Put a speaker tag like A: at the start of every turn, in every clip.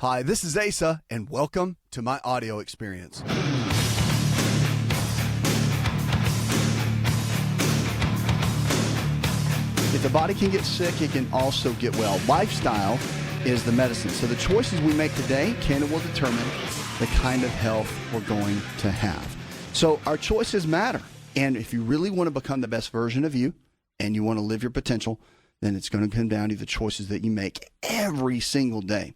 A: Hi, this is Asa, and welcome to my audio experience. If the body can get sick, it can also get well. Lifestyle is the medicine. So the choices we make today can and will determine the kind of health we're going to have. So our choices matter. And if you really want to become the best version of you and you want to live your potential, then it's going to come down to the choices that you make every single day.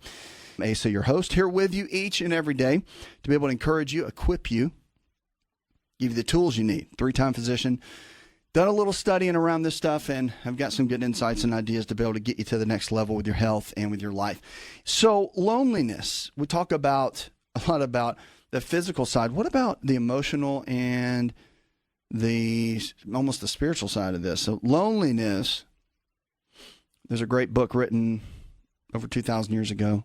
A: Asa, your host, here with you each and every day to be able to encourage you, equip you, give you the tools you need. Three-time physician, done a little studying around this stuff, and I've got some good insights and ideas to be able to get you to the next level with your health and with your life. So loneliness, we talk about a lot about the physical side. What about the emotional and almost the spiritual side of this? So loneliness, there's a great book written over 2,000 years ago.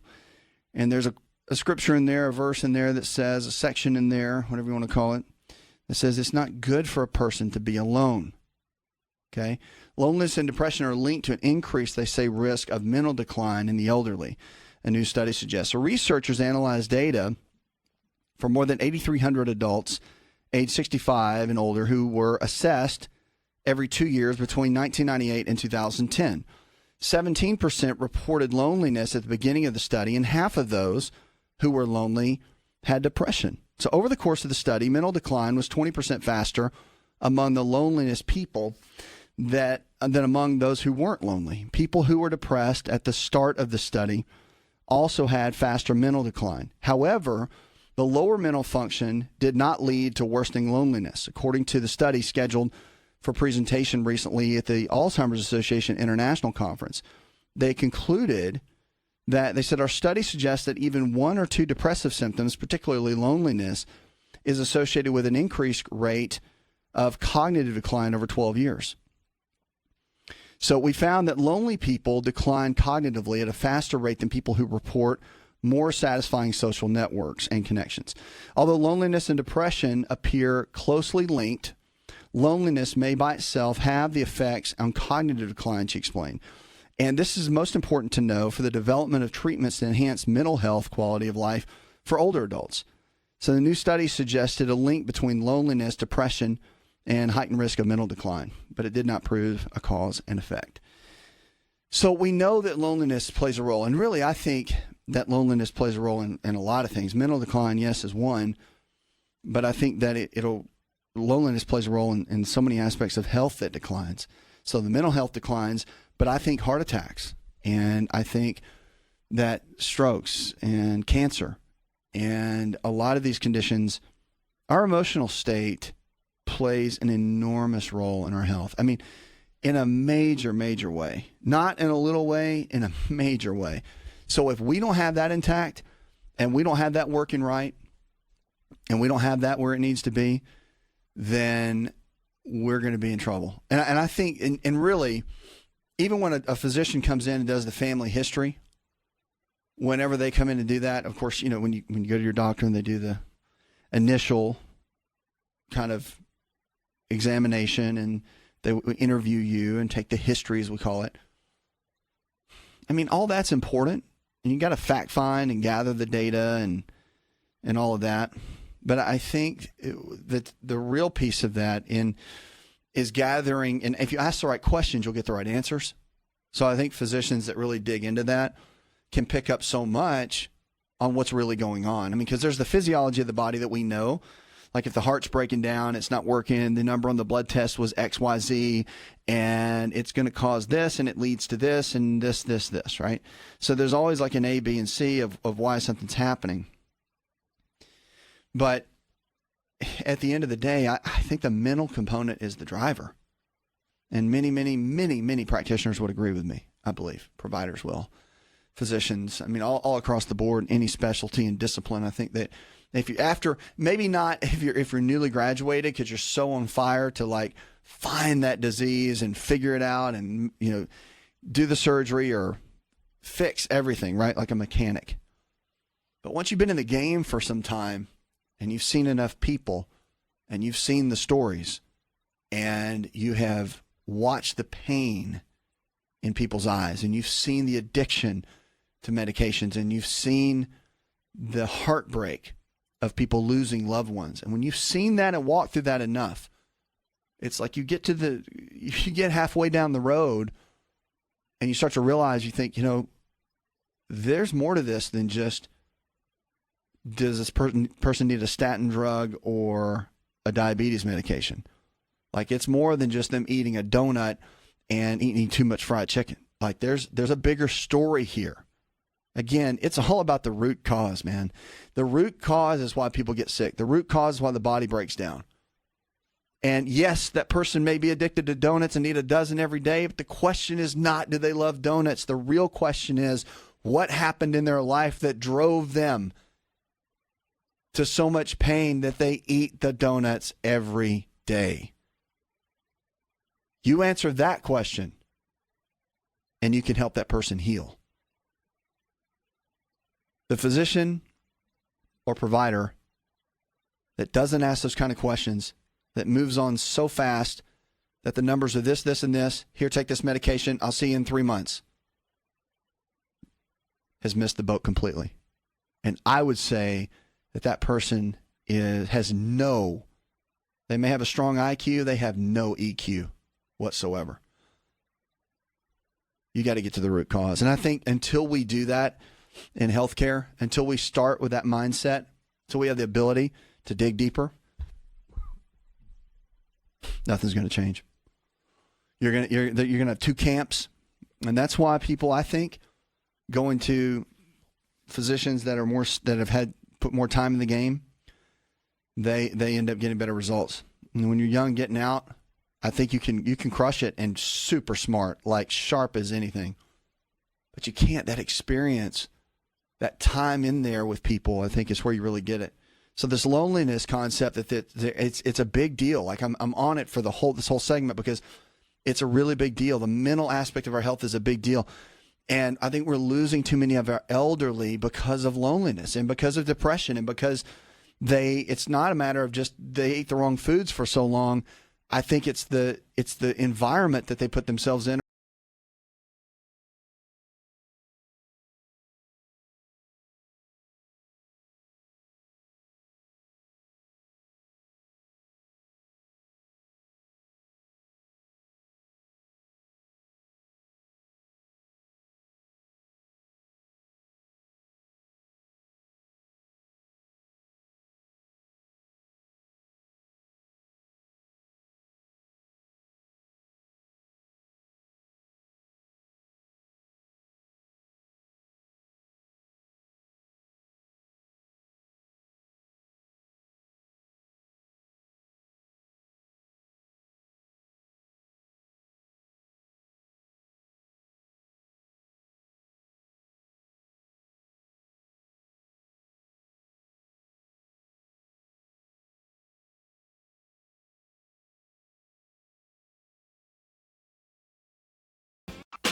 A: And there's a scripture in there, a verse in there that says, a section in there, whatever you want to call it, that says it's not good for a person to be alone. Okay? Loneliness and depression are linked to an increase, they say, risk of mental decline in the elderly, a new study suggests. So researchers analyzed data for more than 8,300 adults age 65 and older who were assessed every 2 years between 1998 and 2010. 17% reported loneliness at the beginning of the study, and half of those who were lonely had depression. So over the course of the study, mental decline was 20% faster among the loneliness people than among those who weren't lonely. People who were depressed at the start of the study also had faster mental decline. However, the lower mental function did not lead to worsening loneliness. According to the study scheduled for presentation recently at the Alzheimer's Association International Conference, they concluded that they said our study suggests that even one or two depressive symptoms, particularly loneliness, is associated with an increased rate of cognitive decline over 12 years. So we found that lonely people decline cognitively at a faster rate than people who report more satisfying social networks and connections. Although loneliness and depression appear closely linked, loneliness may by itself have the effects on cognitive decline, she explained. And this is most important to know for the development of treatments to enhance mental health quality of life for older adults. So the new study suggested a link between loneliness, depression, and heightened risk of mental decline, but it did not prove a cause and effect. So we know that loneliness plays a role, and really I think that loneliness plays a role in a lot of things. Mental decline, yes, is one, but I think that loneliness plays a role in so many aspects of health that declines. So the mental health declines, but I think heart attacks, and I think that strokes and cancer and a lot of these conditions, our emotional state plays an enormous role in our health. I mean, in a major, major way, not in a little way, in a major way. So if we don't have that intact and we don't have that working right and we don't have that where it needs to be, then we're going to be in trouble. And I think, and really, even when a physician comes in and does the family history, whenever they come in and do that, of course, you know, when you go to your doctor and they do the initial kind of examination and they interview you and take the history, as we call it. I mean, all that's important. And you got to fact find and gather the data and all of that. But I think that the real piece of that is gathering, and if you ask the right questions, you'll get the right answers. So I think physicians that really dig into that can pick up so much on what's really going on. I mean, because there's the physiology of the body that we know. Like if the heart's breaking down, it's not working, the number on the blood test was XYZ, and it's going to cause this, and it leads to this, and this, right? So there's always like an A, B, and C of why something's happening. But at the end of the day, I think the mental component is the driver. And many practitioners would agree with me, I believe. Providers will. Physicians, I mean, all across the board, any specialty and discipline, I think that if you're newly graduated because you're so on fire to like find that disease and figure it out and, you know, do the surgery or fix everything, right? Like a mechanic. But once you've been in the game for some time and you've seen enough people and you've seen the stories and you have watched the pain in people's eyes and you've seen the addiction to medications, and you've seen the heartbreak of people losing loved ones. And when you've seen that and walked through that enough, it's like you get halfway down the road and you start to realize, you think, there's more to this than just, does this person need a statin drug or a diabetes medication? Like, it's more than just them eating a donut and eating too much fried chicken. Like, there's a bigger story here. Again, it's all about the root cause, man. The root cause is why people get sick. The root cause is why the body breaks down. And yes, that person may be addicted to donuts and eat a dozen every day, but the question is not, do they love donuts? The real question is, what happened in their life that drove them to so much pain that they eat the donuts every day? You answer that question, and you can help that person heal. The physician or provider that doesn't ask those kind of questions, that moves on so fast that the numbers are this, this, and this, here, take this medication, I'll see you in 3 months, has missed the boat completely. And I would say that person they may have a strong IQ, they have no EQ whatsoever. You got to get to the root cause. And I think until we do that in healthcare, until we start with that mindset, until we have the ability to dig deeper, nothing's going to change. You're going to have two camps, and that's why people, I think, going to physicians that have put more time in the game, they end up getting better results. And when you're young, getting out, I think you can crush it and super smart, like sharp as anything. But you can't. That experience, that time in there with people, I think is where you really get it. So this loneliness concept, it's a big deal. Like I'm on it for this whole segment because it's a really big deal. The mental aspect of our health is a big deal. And I think we're losing too many of our elderly because of loneliness and because of depression and because it's not a matter of just they ate the wrong foods for so long. I think it's the environment that they put themselves in.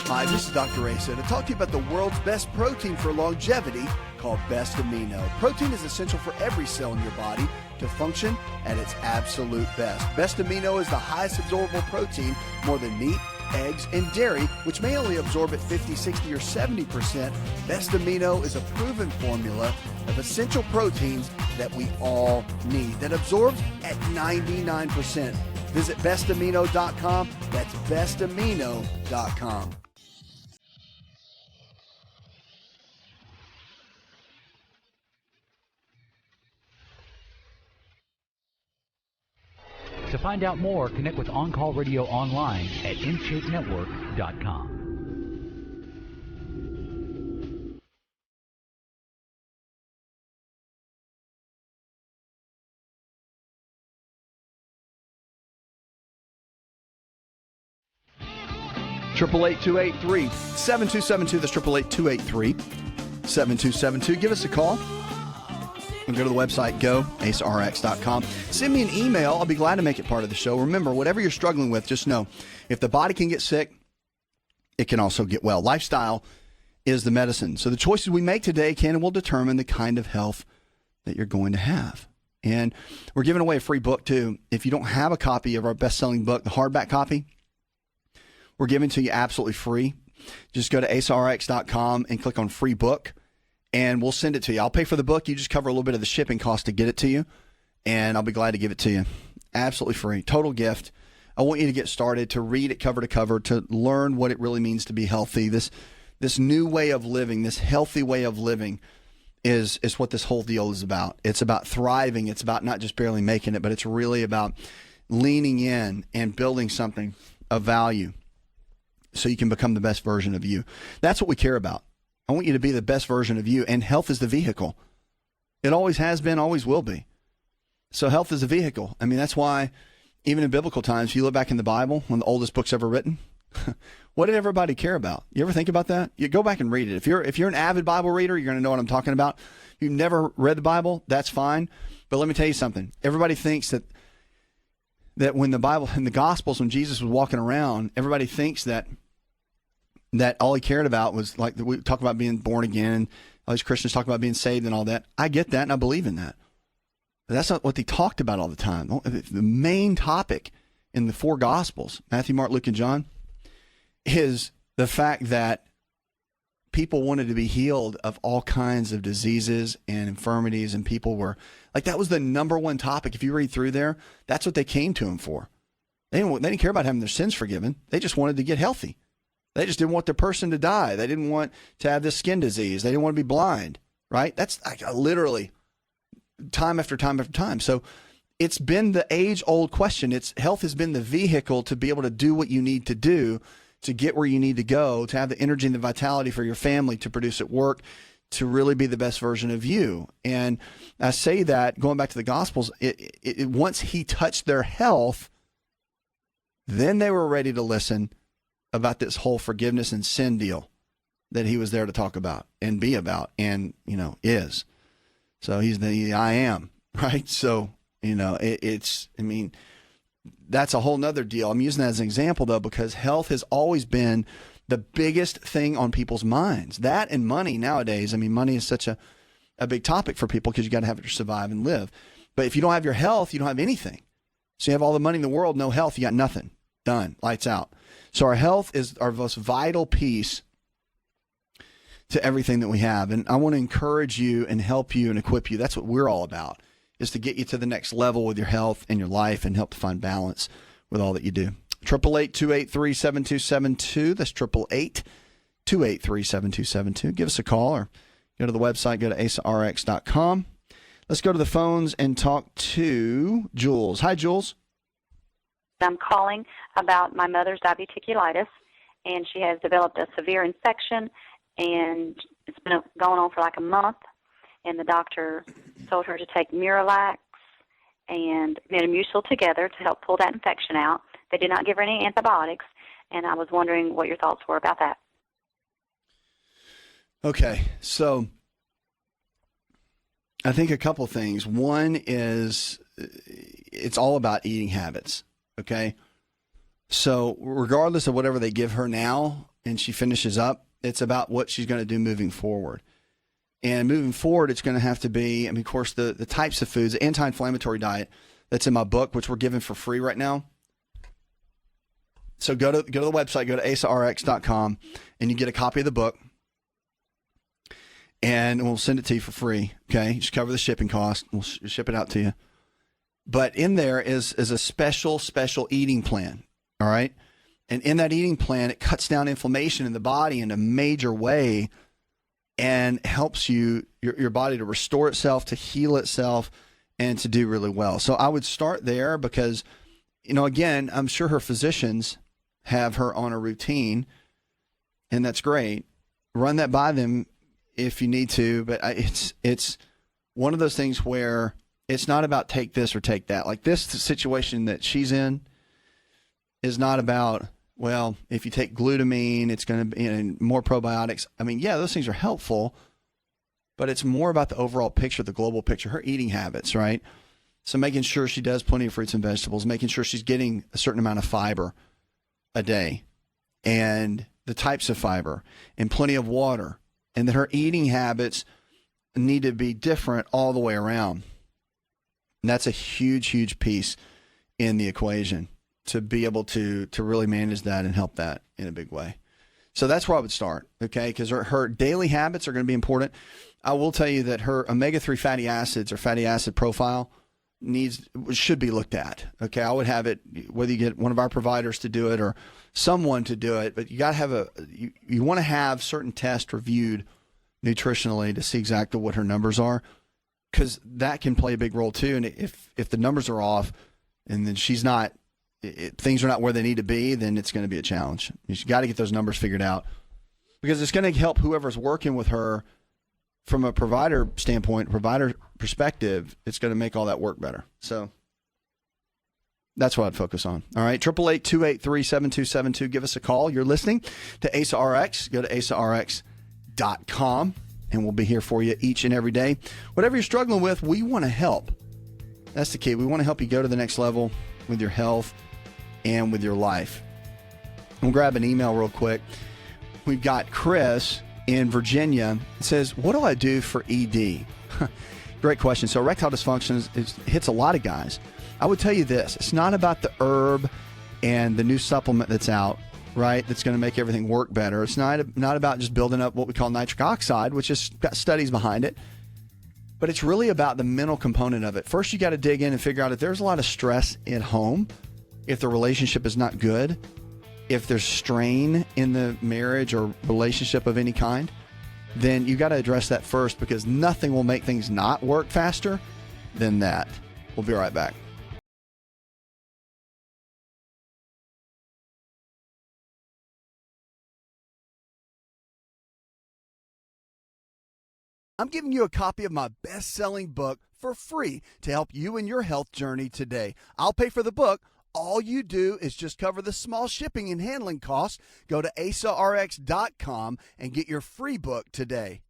A: Hi, this is Dr. Asa to talk to you about the world's best protein for longevity called Best Amino. Protein is essential for every cell in your body to function at its absolute best. Best Amino is the highest absorbable protein, more than meat, eggs, and dairy, which may only absorb at 50, 60, or 70%. Best Amino is a proven formula of essential proteins that we all need that absorbs at 99%. Visit bestamino.com. That's bestamino.com.
B: To find out more, connect with On Call Radio online at InShapeNetwork.com.
A: Triple 888-283-7272. That's 888-283-7272. Give us a call. And go to the website, AsaRx.com. Send me an email. I'll be glad to make it part of the show. Remember, whatever you're struggling with, just know, if the body can get sick, it can also get well. Lifestyle is the medicine. So the choices we make today can and will determine the kind of health that you're going to have. And we're giving away a free book, too. If you don't have a copy of our best-selling book, the hardback copy, we're giving to you absolutely free. just go to AsaRx.com and click on free book, and we'll send it to you. I'll pay for the book. You just cover a little bit of the shipping cost to get it to you, and I'll be glad to give it to you. Absolutely free. Total gift. I want you to get started, to read it cover to cover, to learn what it really means to be healthy. This new way of living, this healthy way of living is what this whole deal is about. It's about thriving. It's about not just barely making it, but it's really about leaning in and building something of value so you can become the best version of you. That's what we care about. I want you to be the best version of you, and health is the vehicle. It always has been, always will be. So health is a vehicle. I mean, that's why even in biblical times, if you look back in the Bible, one of the oldest books ever written, what did everybody care about? You ever think about that? You go back and read it. If you're an avid Bible reader, you're going to know what I'm talking about. If you've never read the Bible, that's fine. But let me tell you something. Everybody thinks that when the Bible, in the Gospels, when Jesus was walking around, everybody thinks that all he cared about was, like we talk about being born again, all these Christians talk about being saved and all that. I get that, and I believe in that. But that's not what they talked about all the time. The main topic in the four Gospels, Matthew, Mark, Luke, and John, is the fact that people wanted to be healed of all kinds of diseases and infirmities, and people were, like, that was the number one topic. If you read through there, that's what they came to him for. They didn't care about having their sins forgiven. They just wanted to get healthy. They just didn't want the person to die. They didn't want to have this skin disease. They didn't want to be blind, right? That's like literally time after time after time. So it's been the age-old question. Health has been the vehicle to be able to do what you need to do, to get where you need to go, to have the energy and the vitality for your family to produce at work, to really be the best version of you. And I say that, going back to the Gospels, once he touched their health, then they were ready to listen about this whole forgiveness and sin deal that he was there to talk about and be about, and, is. So he's the I am, right? So, that's a whole nother deal. I'm using that as an example, though, because health has always been the biggest thing on people's minds. That and money nowadays. I mean, money is such a big topic for people because you got to have it to survive and live. But if you don't have your health, you don't have anything. So you have all the money in the world, no health, you got nothing. Done. Lights out. So our health is our most vital piece to everything that we have. And I want to encourage you and help you and equip you. That's what we're all about, is to get you to the next level with your health and your life and help to find balance with all that you do. 888-283-7272. That's 888-283-7272. Give us a call or go to the website, go to AsaRx.com. Let's go to the phones and talk to Jules. Hi, Jules.
C: I'm calling about my mother's diverticulitis, and she has developed a severe infection, and it's been going on for like a month, and the doctor told her to take Miralax and Metamucil together to help pull that infection out. They did not give her any antibiotics, and I was wondering what your thoughts were about that.
A: Okay, so I think a couple things. One is it's all about eating habits. Okay. So regardless of whatever they give her now and she finishes up, it's about what she's going to do moving forward. And moving forward, it's going to have to be, of course, the types of foods, the anti-inflammatory diet that's in my book, which we're giving for free right now. So go to the website, go to AsaRx.com, and you get a copy of the book, and we'll send it to you for free. Okay. Just cover the shipping cost. We'll ship it out to you. But in there is a special eating plan, all right? And in that eating plan, it cuts down inflammation in the body in a major way and helps your body to restore itself, to heal itself, and to do really well. So I would start there because, again, I'm sure her physicians have her on a routine, and that's great. Run that by them if you need to, but it's one of those things where it's not about take this or take that. Like this situation that she's in is not about, well, if you take glutamine, it's going to be more probiotics. I mean, yeah, those things are helpful, but it's more about the overall picture, the global picture, her eating habits, right? So making sure she does plenty of fruits and vegetables, making sure she's getting a certain amount of fiber a day and the types of fiber and plenty of water, and that her eating habits need to be different all the way around. And that's a huge piece in the equation to be able to really manage that and help that in a big way. So that's where I would start, okay, because her daily habits are going to be important. I will tell you that her omega-3 fatty acids or fatty acid profile should be looked at, okay? I would have it, whether you get one of our providers to do it or someone to do it, but you got to have you want to have certain tests reviewed nutritionally to see exactly what her numbers are, because that can play a big role too. And if the numbers are off and then she's not, things are not where they need to be, then it's going to be a challenge. You got to get those numbers figured out, because it's going to help whoever's working with her from a provider standpoint, provider perspective. It's going to make all that work better. So that's what I'd focus on. All right, 888-283-7272. Give us a call. You're listening to AsaRx. Go to AsaRx.com, and we'll be here for you each and every day. Whatever you're struggling with, we want to help. That's the key. We want to help you go to the next level with your health and with your life. We'll grab an email real quick. We've got Chris in Virginia. It says, what do I do for ED? Great question. So erectile dysfunction hits a lot of guys. I would tell you this. It's not about the herb and the new supplement that's out, right, that's going to make everything work better. It's not about just building up what we call nitric oxide, which has got studies behind it. But it's really about the mental component of it. First, you got to dig in and figure out if there's a lot of stress at home, if the relationship is not good, if there's strain in the marriage or relationship of any kind, then you got to address that first, because nothing will make things not work faster than that. We'll be right back. I'm giving you a copy of my best-selling book for free to help you in your health journey today. I'll pay for the book. All you do is just cover the small shipping and handling costs. Go to AsaRx.com and get your free book today.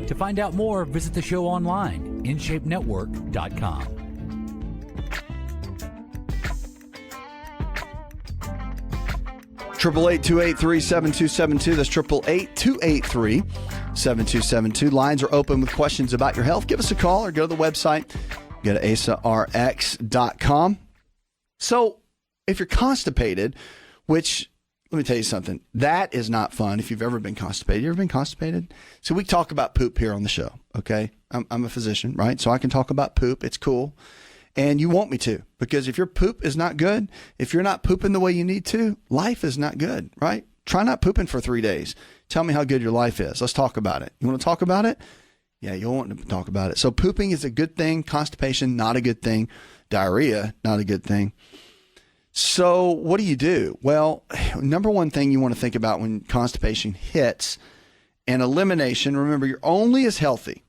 B: To find out more, visit the show online, InShapeNetwork.com.
A: 888-283-7272. That's 888-283-7272. Lines are open with questions about your health. Give us a call or go to the website. Go to AsaRx.com. So if you're constipated, which, let me tell you something, that is not fun if you've ever been constipated. You ever been constipated? So we talk about poop here on the show, okay? I'm a physician, right? So I can talk about poop. It's cool. And you want me to, because if your poop is not good, if you're not pooping the way you need to, life is not good, right? Try not pooping for 3 days. Tell me how good your life is. Let's talk about it. You want to talk about it? Yeah, you'll want to talk about it. So pooping is a good thing. Constipation, not a good thing. Diarrhea, not a good thing. So what do? Well, number one thing you want to think about when constipation hits, and elimination, remember, you're only as healthy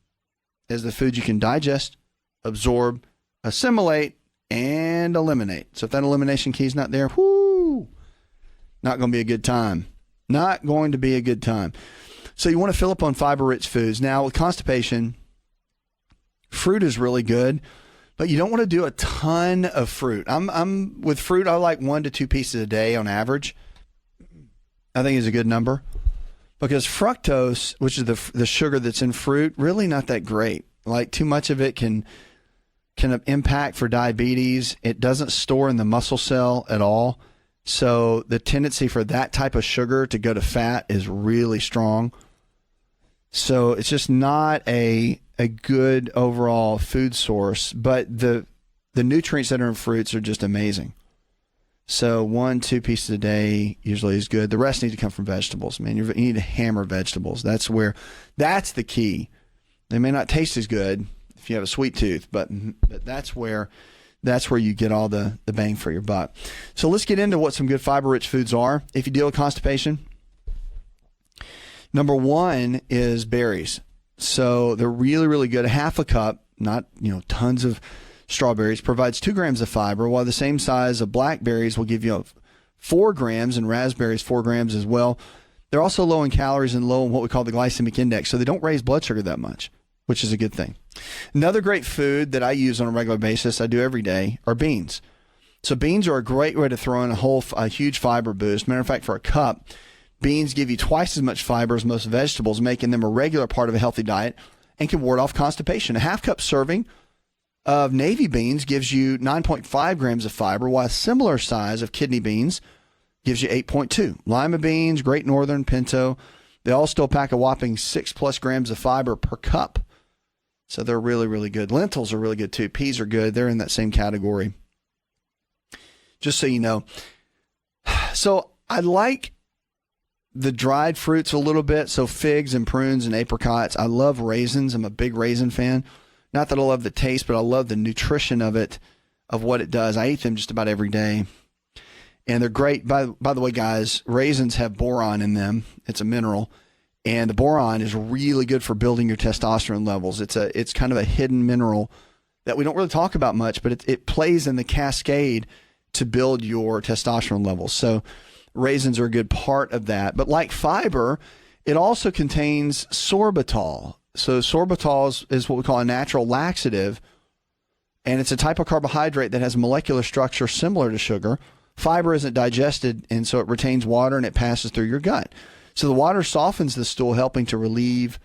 A: as the food you can digest, absorb, assimilate, and eliminate. So if that elimination key is not there, not going to be a good time. Not going to be a good time. So you want to fill up on fiber-rich foods. Now, with constipation, fruit is really good, but you don't want to do a ton of fruit. I'm with fruit, I like 1 to 2 pieces a day on average. I think is a good number, because fructose, which is the sugar that's in fruit, really not that great. Like, too much of it can impact for diabetes. It doesn't store in the muscle cell at all. So the tendency for that type of sugar to go to fat is really strong. So it's just not a good overall food source, but the nutrients that are in fruits are just amazing. So 1, 2 pieces a day usually is good. The rest need to come from vegetables. Man, you need to hammer vegetables. That's the key. They may not taste as good if you have a sweet tooth, but that's where you get all the bang for your buck. So let's get into what some good fiber-rich foods are if you deal with constipation. Number one is berries. So they're really, really good. Half a cup, not tons of strawberries, provides 2 grams of fiber, while the same size of blackberries will give you 4 grams, and raspberries 4 grams as well. They're also low in calories and low in what we call the glycemic index, so they don't raise blood sugar that much, which is a good thing. Another great food that I use on a regular basis, I do every day, are beans. So beans are a great way to throw in a huge fiber boost. Matter of fact, for a cup, beans give you twice as much fiber as most vegetables, making them a regular part of a healthy diet and can ward off constipation. A half cup serving of navy beans gives you 9.5 grams of fiber, while a similar size of kidney beans gives you 8.2. Lima beans, Great Northern, Pinto, they all still pack a whopping 6+ grams of fiber per cup. So they're really, really good. Lentils are really good too. Peas are good. They're in that same category. Just so you know. So I like the dried fruits a little bit. So figs and prunes and apricots. I love raisins. I'm a big raisin fan. Not that I love the taste, but I love the nutrition of it, of what it does. I eat them just about every day. And they're great. By the way, guys, raisins have boron in them. It's a mineral. And the boron is really good for building your testosterone levels. It's kind of a hidden mineral that we don't really talk about much, but it plays in the cascade to build your testosterone levels. So raisins are a good part of that. But like fiber, it also contains sorbitol. So sorbitol is what we call a natural laxative, and it's a type of carbohydrate that has a molecular structure similar to sugar. Fiber isn't digested, and so it retains water and it passes through your gut. So the water softens the stool, helping to relieve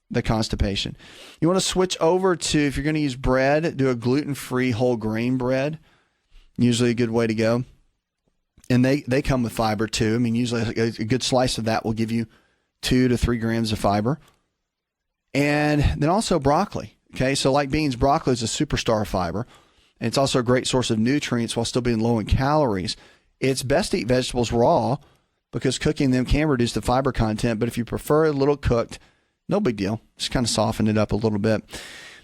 A: the constipation. You want to switch over to, if you're going to use bread, do a gluten-free whole grain bread. Usually a good way to go. And they come with fiber too. I mean, usually a good slice of that will give you 2 to 3 grams of fiber. And then also broccoli. Okay, so like beans, broccoli is a superstar of fiber. And it's also a great source of nutrients while still being low in calories. It's best to eat vegetables raw because cooking them can reduce the fiber content. But if you prefer a little cooked, no big deal. Just kind of soften it up a little bit.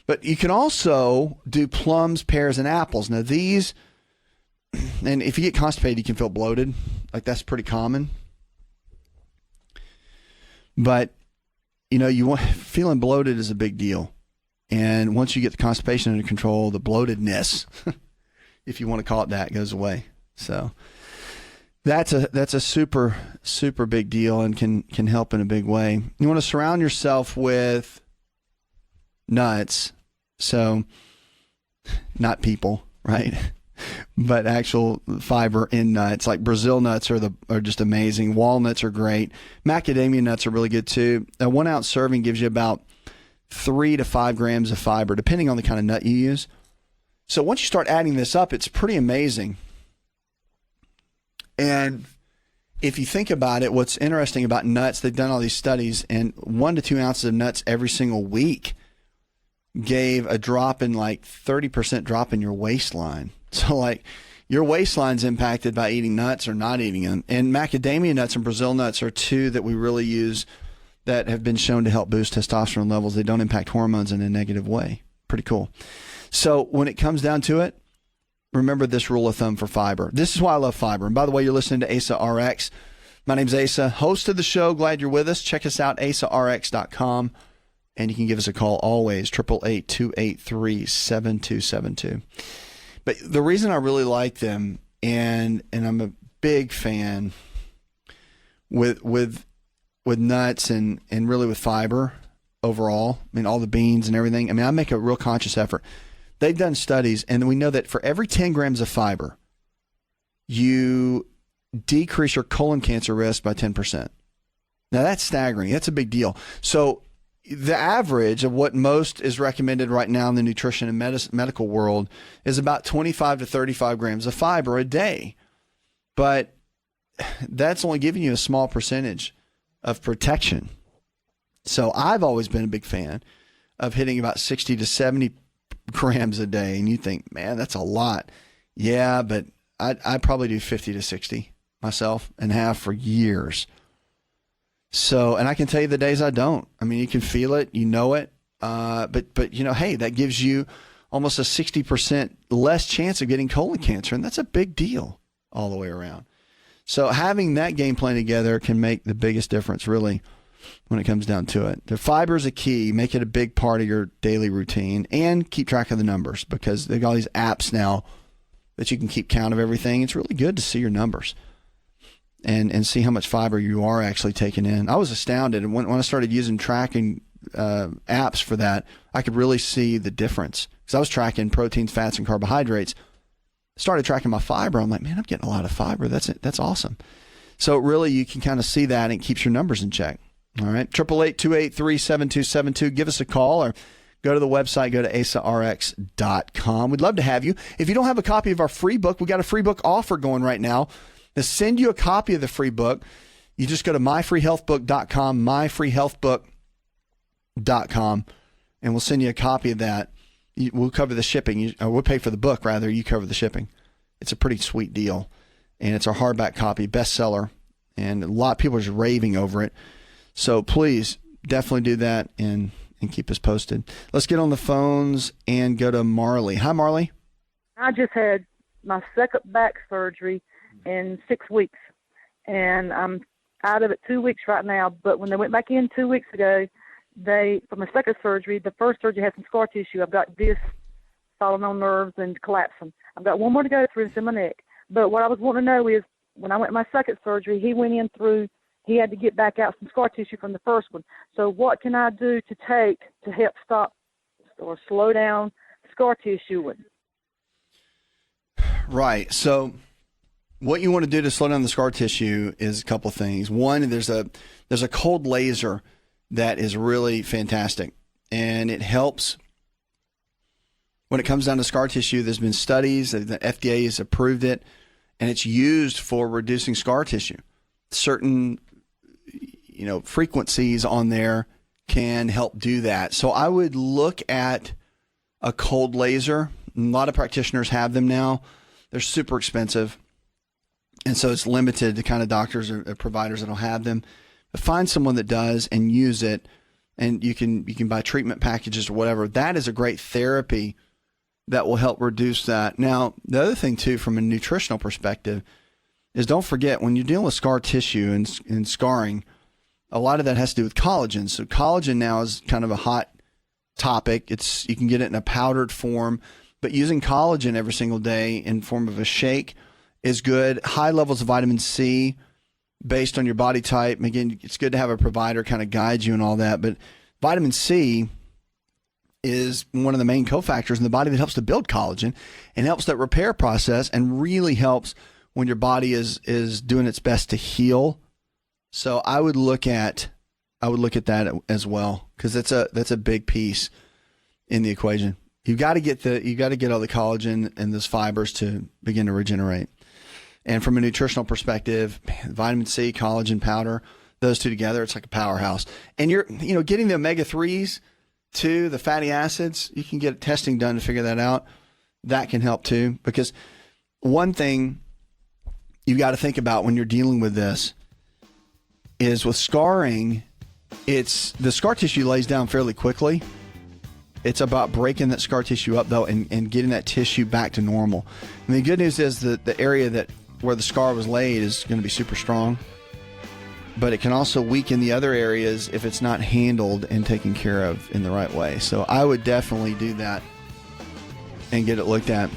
A: But you can also do plums, pears, and apples. Now these, and if you get constipated, you can feel bloated. Like that's pretty common. But, you know, feeling bloated is a big deal. And once you get the constipation under control, the bloatedness, if you want to call it that, goes away. So that's a super, super big deal and can help in a big way. You want to surround yourself with nuts. So not people, right? But actual fiber in nuts. Like Brazil nuts are just amazing. Walnuts are great. Macadamia nuts are really good too. A 1 ounce serving gives you about 3 to 5 grams of fiber, depending on the kind of nut you use. So once you start adding this up, it's pretty amazing. And if you think about it, what's interesting about nuts, they've done all these studies, and 1 to 2 ounces of nuts every single week gave a drop in like 30% drop in your waistline. So like your waistline's impacted by eating nuts or not eating them. And macadamia nuts and Brazil nuts are 2 that we really use that have been shown to help boost testosterone levels. They don't impact hormones in a negative way. Pretty cool. So when it comes down to it, remember this rule of thumb for fiber. This is why I love fiber. And by the way, you're listening to AsaRx. My name's Asa, host of the show. Glad you're with us. Check us out, asarx.com. And you can give us a call always, 888-283-7272. But the reason I really like them, and I'm a big fan with nuts and really with fiber overall, I mean, all the beans and everything. I mean, I make a real conscious effort. They've done studies, and we know that for every 10 grams of fiber, you decrease your colon cancer risk by 10%. Now, that's staggering. That's a big deal. So the average of what most is recommended right now in the nutrition and medical world is about 25 to 35 grams of fiber a day. But that's only giving you a small percentage of protection. So I've always been a big fan of hitting about 60 to 70 grams a day. And you think, man, that's a lot. Yeah, but I probably do 50 to 60 myself and have for years. So, and I can tell you the days I don't. I mean, you can feel it, you know it. But you know, hey, that gives you almost a 60% less chance of getting colon cancer. And that's a big deal all the way around. So having that game plan together can make the biggest difference, really, when it comes down to it. The fiber is a key. Make it a big part of your daily routine and keep track of the numbers because they've got all these apps now that you can keep count of everything. It's really good to see your numbers and see how much fiber you are actually taking in. I was astounded. And when I started using tracking apps for that, I could really see the difference because I was tracking proteins, fats, and carbohydrates. Started tracking my fiber. I'm like, man, I'm getting a lot of fiber. That's awesome. So really, you can kind of see that and it keeps your numbers in check. All right, 888-283-7272. Give us a call or go to the website, go to AsaRx.com. We'd love to have you. If you don't have a copy of our free book, we got a free book offer going right now. To send you a copy of the free book, you just go to myfreehealthbook.com, myfreehealthbook.com, and we'll send you a copy of that. We'll cover the shipping. We'll pay for the book, rather. You cover the shipping. It's a pretty sweet deal. And it's our hardback copy, bestseller. And a lot of people are just raving over it. So please, definitely do that and keep us posted. Let's get on the phones and go to Marley. Hi, Marley.
D: I just had my second back surgery in 6 weeks. And I'm out of it 2 weeks right now. But when they went back in 2 weeks ago, for my second surgery, the first surgery had some scar tissue. I've got discs falling on nerves and collapsing. I've got one more to go through. It's in my neck. But what I was wanting to know is, when I went to my second surgery, he went in through, he had to get back out some scar tissue from the first one. So what can I do to take to help stop or slow down scar tissue?
A: Right. So what you want to do to slow down the scar tissue is a couple things. One, there's a cold laser that is really fantastic, and it helps when it comes down to scar tissue. There's been studies, the FDA has approved it, and it's used for reducing scar tissue. Certain, frequencies on there can help do that. So I would look at a cold laser. A lot of practitioners have them now. They're super expensive, and so it's limited to kind of doctors or providers that'll have them. But find someone that does and use it, and you can buy treatment packages or whatever. That is a great therapy that will help reduce that. Now, the other thing, too, from a nutritional perspective, is don't forget, when you're dealing with scar tissue and scarring, a lot of that has to do with collagen. So collagen now is kind of a hot topic. You can get it in a powdered form, but using collagen every single day in form of a shake is good. High levels of vitamin C based on your body type. Again, it's good to have a provider kind of guide you and all that, but vitamin C is one of the main cofactors in the body that helps to build collagen and helps that repair process, and really helps when your body is doing its best to heal. So I would look at that as well, because that's a big piece in the equation. You got to get all the collagen and those fibers to begin to regenerate. And from a nutritional perspective, vitamin C, collagen powder, those two together, it's like a powerhouse. And you're getting the omega-3s too, the fatty acids, you can get testing done to figure that out. That can help too, because one thing you've got to think about when you're dealing with this is with scarring, it's the scar tissue lays down fairly quickly. It's about breaking that scar tissue up, though, and getting that tissue back to normal. And the good news is that the area where the scar was laid is going to be super strong, but it can also weaken the other areas if it's not handled and taken care of in the right way. So I would definitely do that and get it looked at,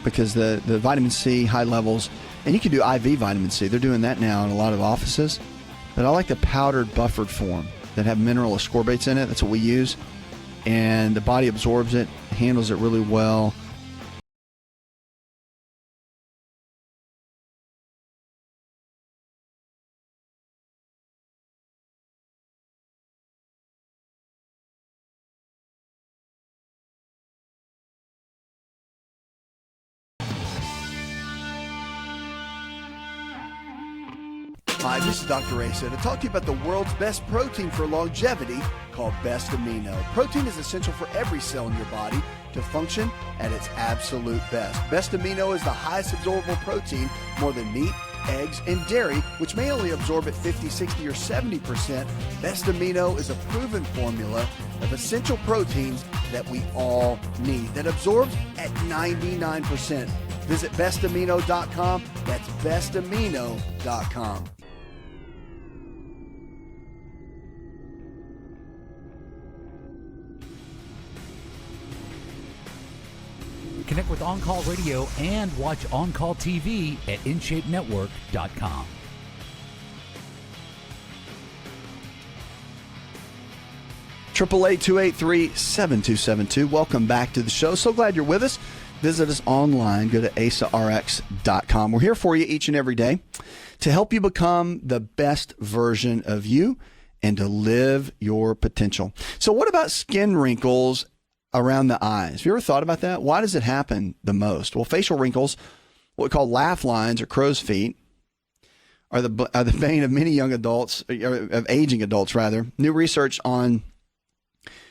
A: because the vitamin C, high levels, and you can do IV vitamin C. They're doing that now in a lot of offices. But I like the powdered buffered form that have mineral ascorbates in it. That's what we use. And the body absorbs it, handles it really well. Hi, this is Dr. Asa to talk to you about the world's best protein for longevity called Best Amino. Protein is essential for every cell in your body to function at its absolute best. Best Amino is the highest absorbable protein, more than meat, eggs, and dairy, which may only absorb at 50, 60, or 70%. Best Amino is a proven formula of essential proteins that we all need that absorbs at 99%. Visit bestamino.com. That's bestamino.com.
B: Connect with On Call Radio and watch On Call TV at InShapeNetwork.com.
A: Triple 888-283-7272. Welcome back to the show. So glad you're with us. Visit us online. Go to AsaRx.com. We're here for you each and every day to help you become the best version of you and to live your potential. So what about skin wrinkles around the eyes. Have you ever thought about that? Why does it happen the most? Well, facial wrinkles, what we call laugh lines or crow's feet, are the bane of many young adults, or of aging adults rather. New research on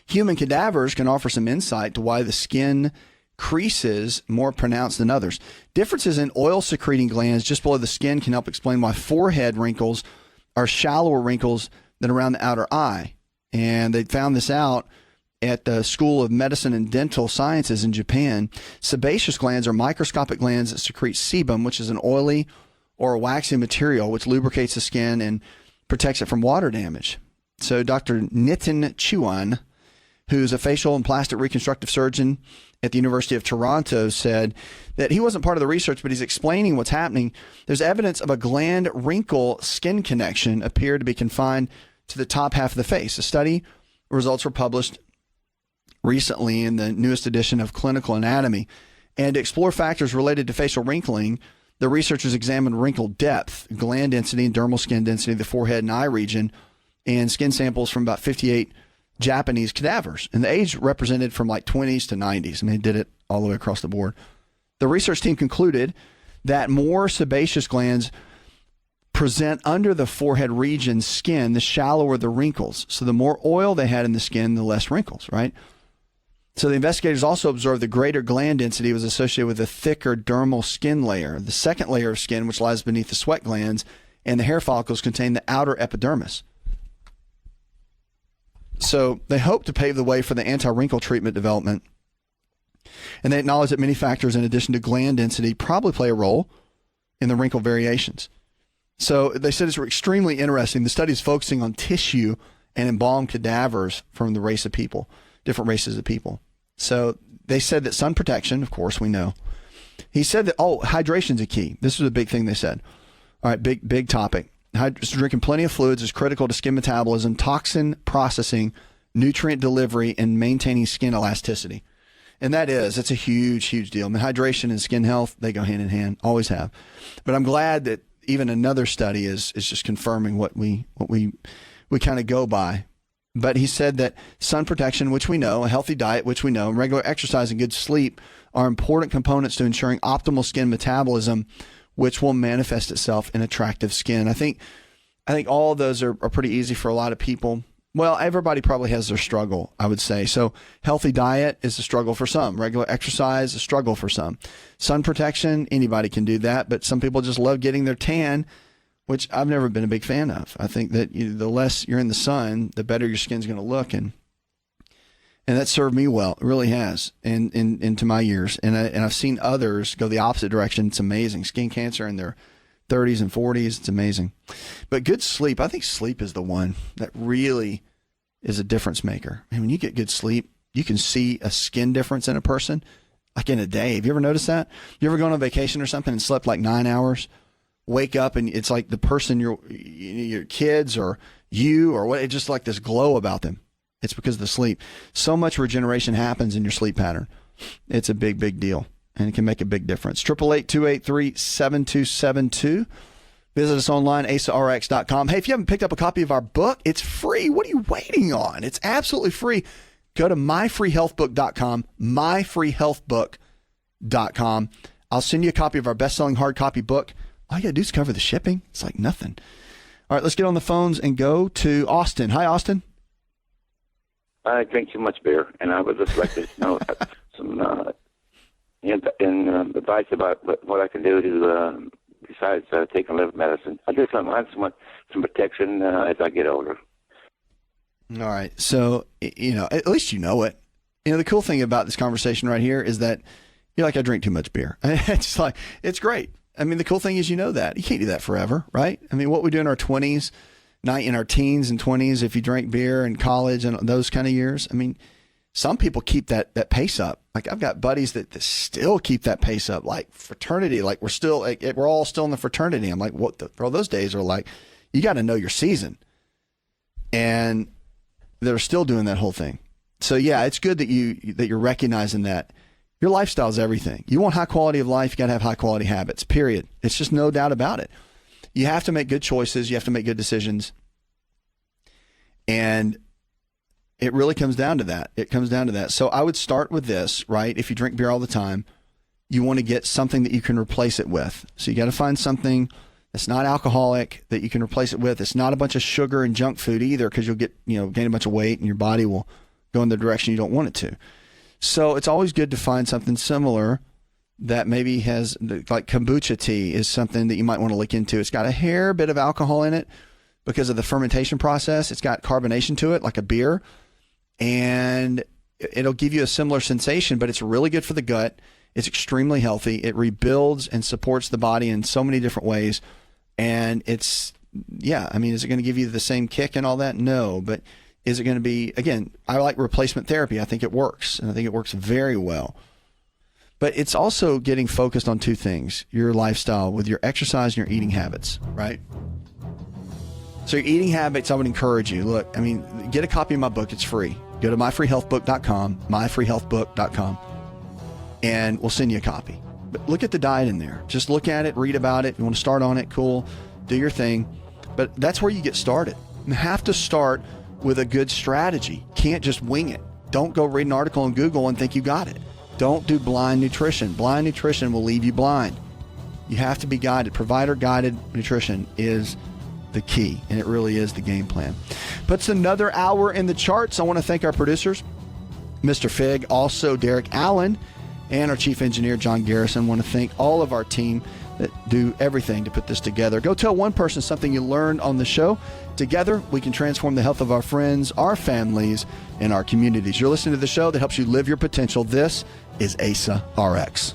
A: human cadavers can offer some insight to why the skin creases more pronounced than others. Differences in oil secreting glands just below the skin can help explain why forehead wrinkles are shallower wrinkles than around the outer eye. And they found this out at the School of Medicine and Dental Sciences in Japan. Sebaceous glands are microscopic glands that secrete sebum, which is an oily or a waxy material which lubricates the skin and protects it from water damage. So Dr. Nitin Chuan, who's a facial and plastic reconstructive surgeon at the University of Toronto, said that he wasn't part of the research, but he's explaining what's happening. There's evidence of a gland wrinkle skin connection appeared to be confined to the top half of the face. The study results were published recently in the newest edition of Clinical Anatomy. And to explore factors related to facial wrinkling, the researchers examined wrinkle depth, gland density, and dermal skin density of the forehead and eye region, and skin samples from about 58 Japanese cadavers. And the age represented from like 20s to 90s. And they did it all the way across the board. The research team concluded that more sebaceous glands present under the forehead region skin, the shallower the wrinkles. So the more oil they had in the skin, the less wrinkles, right? So the investigators also observed the greater gland density was associated with a thicker dermal skin layer. The second layer of skin, which lies beneath the sweat glands and the hair follicles, contain the outer epidermis. So they hope to pave the way for the anti-wrinkle treatment development. And they acknowledge that many factors, in addition to gland density, probably play a role in the wrinkle variations. So they said it's extremely interesting. The study is focusing on tissue and embalmed cadavers from the race of people, different races of people. So they said that sun protection, of course, we know. He said that, hydration is a key. This was a big thing they said. All right, big topic. Drinking plenty of fluids is critical to skin metabolism, toxin processing, nutrient delivery, and maintaining skin elasticity. And it's a huge deal. I mean, hydration and skin health, they go hand in hand, always have. But I'm glad that even another study is just confirming what we kind of go by. But he said that sun protection, which we know, a healthy diet, which we know, and regular exercise and good sleep are important components to ensuring optimal skin metabolism, which will manifest itself in attractive skin. I think all of those are pretty easy for a lot of people. Well, everybody probably has their struggle, I would say. So healthy diet is a struggle for some. Regular exercise, a struggle for some. Sun protection, anybody can do that, but some people just love getting their tan, which I've never been a big fan of. I think that the less you're in the sun, the better your skin's going to look. And that served me well. It really has into my years. And I've seen others go the opposite direction. It's amazing. Skin cancer in their 30s and 40s. It's amazing. But good sleep, I think sleep is the one that really is a difference maker. And when you get good sleep, you can see a skin difference in a person like in a day. Have you ever noticed that? You ever gone on vacation or something and slept like 9 hours? Wake up and it's like the person, your kids or you or what, it's just like this glow about them. It's because of the sleep. So much regeneration happens in your sleep pattern. It's a big deal, and it can make a big difference. 888-283-7272. Visit us online, AsaRx.com. Hey, if you haven't picked up a copy of our book, it's free. What are you waiting on? It's absolutely free. Go to myfreehealthbook.com, myfreehealthbook.com. I'll send you a copy of our best-selling hard copy book. All you got to do is cover the shipping. It's like nothing. All right, let's get on the phones and go to Austin. Hi, Austin.
E: I drink too much beer, and I would just like to know some advice about what I can do to besides taking liver medicine. I just want some protection as I get older.
A: All right, so at least you know it. The cool thing about this conversation right here is that you're like, I drink too much beer. It's like, it's great. I mean, the cool thing is that. You can't do that forever, right? I mean, what we do in our 20s, in our teens and 20s, if you drank beer in college and those kind of years, I mean, some people keep that pace up. Like I've got buddies that still keep that pace up, like fraternity, like we're all still in the fraternity. I'm like, bro, those days are like, you got to know your season. And they're still doing that whole thing. So yeah, it's good that you're recognizing that. Your lifestyle is everything. You want high quality of life, you got to have high quality habits, period. It's just no doubt about it. You have to make good choices. You have to make good decisions. And It really comes down to that. It comes down to that. So I would start with this, right? If you drink beer all the time, you want to get something that you can replace it with. So you got to find something that's not alcoholic that you can replace it with. It's not a bunch of sugar and junk food either, because you'll get, gain a bunch of weight and your body will go in the direction you don't want it to. So it's always good to find something similar that maybe has, like kombucha tea is something that you might want to look into. It's got a hair bit of alcohol in it because of the fermentation process. It's got carbonation to it, like a beer, and it'll give you a similar sensation, but it's really good for the gut. It's extremely healthy. It rebuilds and supports the body in so many different ways. And is it going to give you the same kick and all that? No, but is it going to be, again, I like replacement therapy. I think it works, and I think it works very well. But it's also getting focused on two things: your lifestyle with your exercise and your eating habits, right? So your eating habits, I would encourage you. Look, get a copy of my book. It's free. Go to myfreehealthbook.com, myfreehealthbook.com, and we'll send you a copy. But look at the diet in there. Just look at it, read about it. You want to start on it, cool. Do your thing. But that's where you get started. You have to start with a good strategy. Can't just wing it. Don't go read an article on Google and think you got it. Don't do blind nutrition. Blind nutrition will leave you blind. You have to be guided. Provider-guided nutrition is the key, and it really is the game plan. Puts another hour in the charts. I want to thank our producers, Mr. Fig, also Derek Allen, and our chief engineer, John Garrison. I want to thank all of our team that do everything to put this together. Go tell one person something you learned on the show. Together, we can transform the health of our friends, our families, and our communities. You're listening to the show that helps you live your potential. This is AsaRx.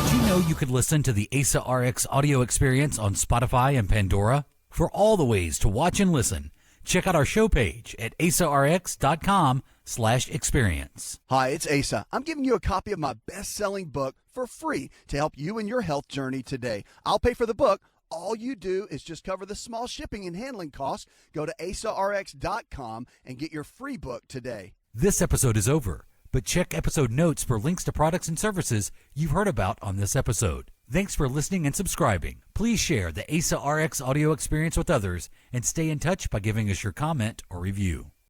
B: Did you know you could listen to the AsaRx audio experience on Spotify and Pandora? For all the ways to watch and listen, check out our show page at asarx.com/experience.
A: Hi, it's Asa. I'm giving you a copy of my best-selling book for free to help you in your health journey today. I'll pay for the book. All you do is just cover the small shipping and handling costs. Go to asarx.com and get your free book today.
B: This episode is over, but check episode notes for links to products and services you've heard about on this episode. Thanks for listening and subscribing. Please share the AsaRx audio experience with others and stay in touch by giving us your comment or review.